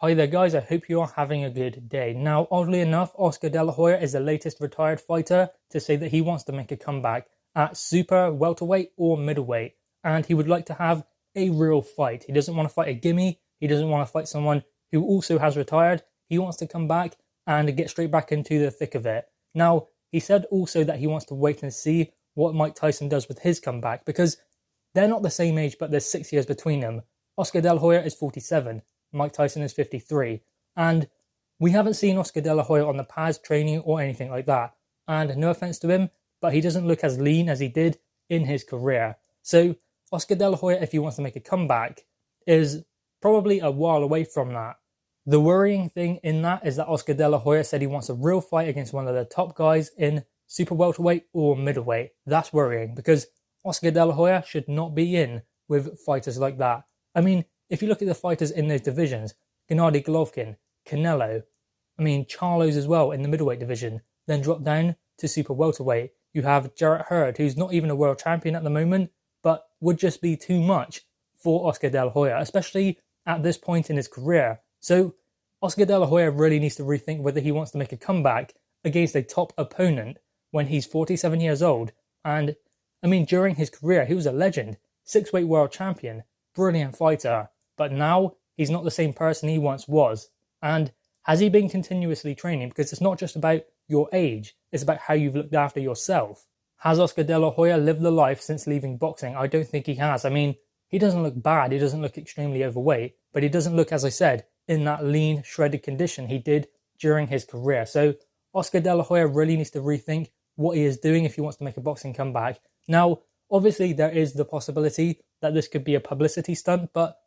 Hi there guys, I hope you are having a good day. Now, oddly enough, Oscar De La Hoya is the latest retired fighter to say that he wants to make a comeback at super welterweight or middleweight, and he would like to have a real fight. He doesn't want to fight a gimme, he doesn't want to fight someone who also has retired. He wants to come back and get straight back into the thick of it. Now, he said also that he wants to wait and see what Mike Tyson does with his comeback, because they're not the same age, but there's 6 years between them. Oscar De La Hoya is 47. Mike Tyson is 53, and we haven't seen Oscar De La Hoya on the pads training or anything like that, and no offense to him, but he doesn't look as lean as he did in his career. So Oscar De La Hoya, if he wants to make a comeback, is probably a while away from that. The worrying thing in that is that Oscar De La Hoya said he wants a real fight against one of the top guys in super welterweight or middleweight. That's worrying, because Oscar De La Hoya should not be in with fighters like that. I mean, if you look at the fighters in those divisions, Gennady, Golovkin, Canelo, Charlo's as well in the middleweight division, then drop down to super welterweight. You have Jarrett Hurd, who's not even a world champion at the moment, but would just be too much for Oscar De La Hoya, especially at this point in his career. So Oscar De La Hoya really needs to rethink whether he wants to make a comeback against a top opponent when he's 47 years old. And during his career, he was a legend, 6-weight world champion, brilliant fighter. But now he's not the same person he once was. And has he been continuously training? Because it's not just about your age, it's about how you've looked after yourself. Has Oscar De La Hoya lived the life since leaving boxing? I don't think he has. He doesn't look bad, he doesn't look extremely overweight, but he doesn't look, as I said, in that lean, shredded condition he did during his career. So Oscar De La Hoya really needs to rethink what he is doing if he wants to make a boxing comeback. Now, obviously there is the possibility that this could be a publicity stunt, but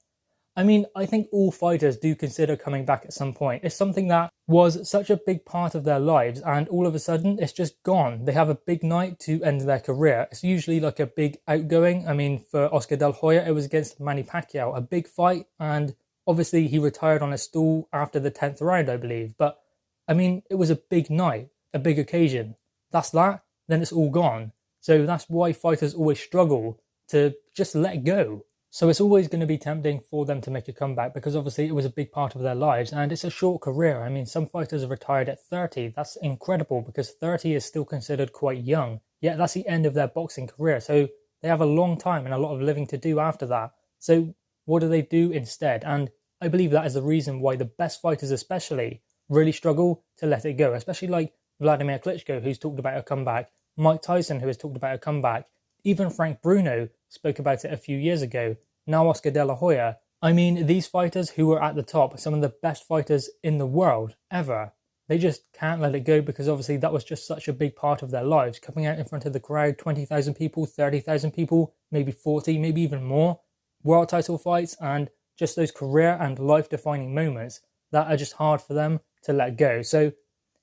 I think all fighters do consider coming back at some point. It's something that was such a big part of their lives, and all of a sudden it's just gone. They have a big night to end their career. It's usually like a big outgoing. For Oscar De La Hoya, it was against Manny Pacquiao, a big fight, and obviously he retired on a stool after the 10th round, I believe. But, it was a big night, a big occasion. That's that, then it's all gone. So that's why fighters always struggle to just let go. So it's always going to be tempting for them to make a comeback, because obviously it was a big part of their lives and it's a short career. Some fighters are retired at 30. That's incredible, because 30 is still considered quite young. Yet that's the end of their boxing career. So they have a long time and a lot of living to do after that. So what do they do instead? And I believe that is the reason why the best fighters especially really struggle to let it go, especially like Vladimir Klitschko, who's talked about a comeback, Mike Tyson, who has talked about a comeback, even Frank Bruno spoke about it a few years ago, now Oscar De La Hoya. These fighters who were at the top, some of the best fighters in the world ever, they just can't let it go, because obviously that was just such a big part of their lives, coming out in front of the crowd, 20,000 people, 30,000 people, maybe 40, maybe even more, world title fights, and just those career and life-defining moments that are just hard for them to let go. So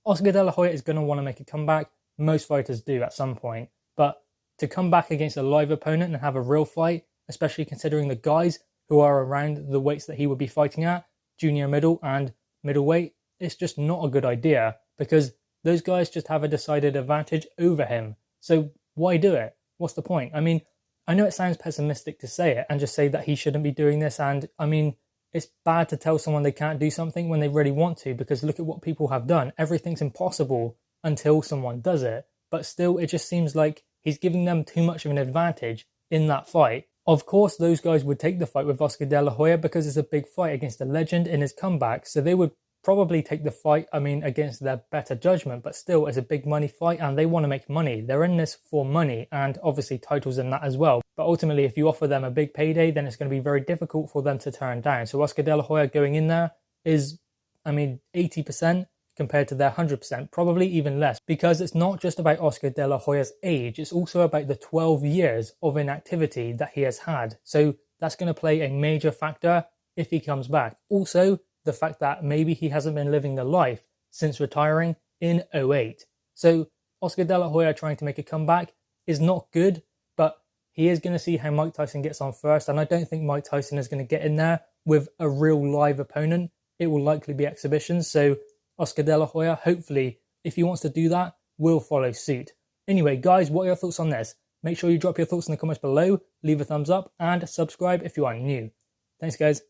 Oscar De La Hoya is going to want to make a comeback. Most fighters do at some point, but to come back against a live opponent and have a real fight, especially considering the guys who are around the weights that he would be fighting at, junior middle and middleweight, it's just not a good idea, because those guys just have a decided advantage over him. So why do it? What's the point? I know it sounds pessimistic to say it and just say that he shouldn't be doing this, and it's bad to tell someone they can't do something when they really want to, because look at what people have done. Everything's impossible until someone does it. But still, it just seems like he's giving them too much of an advantage in that fight. Of course, those guys would take the fight with Oscar De La Hoya because it's a big fight against a legend in his comeback. So they would probably take the fight, against their better judgment. But still, it's a big money fight and they want to make money. They're in this for money and obviously titles and that as well. But ultimately, if you offer them a big payday, then it's going to be very difficult for them to turn down. So Oscar De La Hoya going in there is, 80% compared to their 100%, probably even less, because it's not just about Oscar De La Hoya's age, it's also about the 12 years of inactivity that he has had. So that's going to play a major factor if he comes back. Also, the fact that maybe he hasn't been living the life since retiring in 2008. So Oscar De La Hoya trying to make a comeback is not good, but he is going to see how Mike Tyson gets on first, and I don't think Mike Tyson is going to get in there with a real live opponent. It will likely be exhibitions, so Oscar De La Hoya, hopefully, if he wants to do that, will follow suit. Anyway, guys, what are your thoughts on this? Make sure you drop your thoughts in the comments below, leave a thumbs up, and subscribe if you are new. Thanks, guys.